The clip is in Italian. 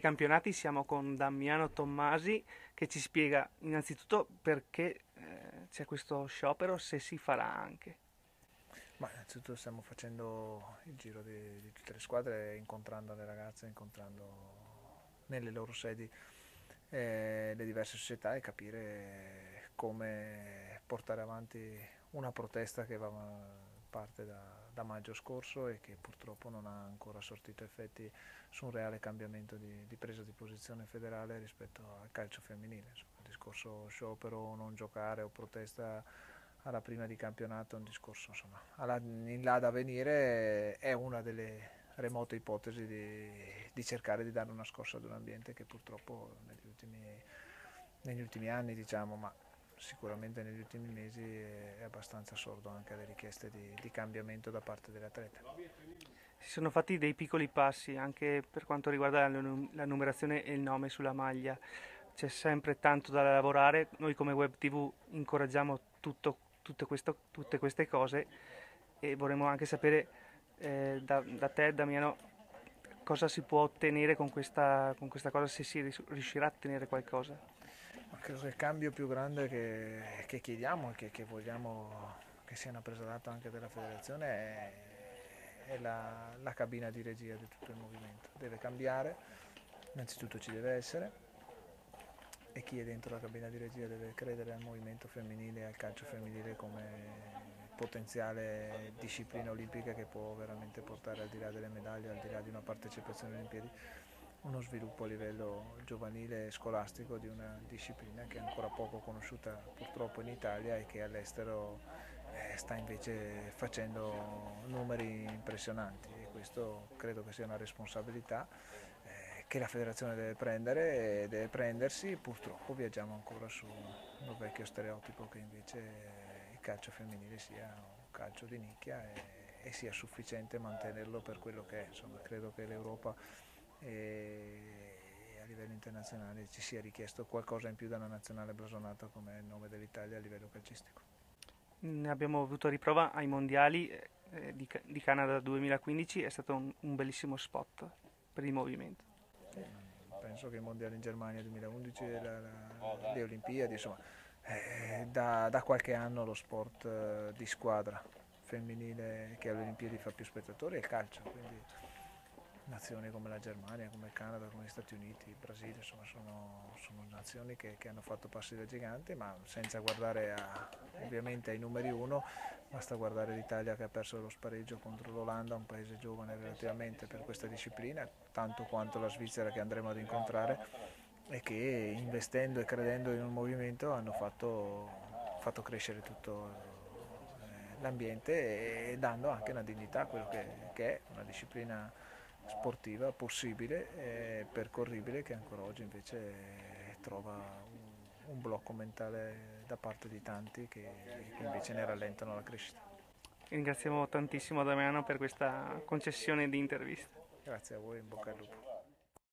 campionati siamo con Damiano Tommasi che ci spiega innanzitutto perché c'è questo sciopero, se si farà anche. Ma innanzitutto stiamo facendo il giro di tutte le squadre, incontrando le ragazze, incontrando nelle loro sedi le diverse società e capire come portare avanti una protesta che parte da maggio scorso e che purtroppo non ha ancora sortito effetti su un reale cambiamento di presa di posizione federale rispetto al calcio femminile. Insomma, il discorso sciopero o non giocare o protesta alla prima di campionato è un discorso insomma, in là da venire, è una delle remote ipotesi di cercare di dare una scossa ad un ambiente che purtroppo negli ultimi anni, diciamo, ma sicuramente negli ultimi mesi è abbastanza sordo anche alle richieste di cambiamento da parte delle atlete. Si sono fatti dei piccoli passi anche per quanto riguarda la numerazione e il nome sulla maglia. C'è sempre tanto da lavorare. Noi come Web TV incoraggiamo tutte queste cose e vorremmo anche sapere da te, Damiano, cosa si può ottenere con questa cosa, se si riuscirà a ottenere qualcosa. Ma credo che il cambio più grande che chiediamo e che vogliamo che sia una presa d'atto anche della federazione è la cabina di regia di tutto il movimento. Deve cambiare, innanzitutto ci deve essere e chi è dentro la cabina di regia deve credere al movimento femminile e al calcio femminile come potenziale disciplina olimpica che può veramente portare al di là delle medaglie, al di là di una partecipazione alle Olimpiadi, uno sviluppo a livello giovanile e scolastico di una disciplina che è ancora poco conosciuta purtroppo in Italia e che all'estero sta invece facendo numeri impressionanti e questo credo che sia una responsabilità che la federazione deve prendere e deve prendersi. Purtroppo viaggiamo ancora su un vecchio stereotipo che invece il calcio femminile sia un calcio di nicchia e sia sufficiente mantenerlo per quello che è. Insomma, credo che l'Europa e a livello internazionale ci sia richiesto qualcosa in più da una nazionale blasonata come il nome dell'Italia a livello calcistico. Ne abbiamo avuto riprova ai mondiali di Canada 2015, è stato un bellissimo spot per il movimento. Penso che i mondiali in Germania 2011 e le Olimpiadi, insomma, da qualche anno lo sport di squadra femminile che alle Olimpiadi fa più spettatori è il calcio, quindi nazioni come la Germania, come il Canada, come gli Stati Uniti, il Brasile, insomma sono nazioni che hanno fatto passi da gigante, ma senza guardare ovviamente ai numeri uno, basta guardare l'Italia che ha perso lo spareggio contro l'Olanda, un paese giovane relativamente per questa disciplina, tanto quanto la Svizzera che andremo ad incontrare e che investendo e credendo in un movimento hanno fatto crescere tutto l'ambiente e dando anche una dignità a quello che è una disciplina sportiva possibile e percorribile che ancora oggi invece trova un blocco mentale da parte di tanti che invece ne rallentano la crescita. Ringraziamo tantissimo Damiano per questa concessione di intervista. Grazie a voi, in bocca al lupo.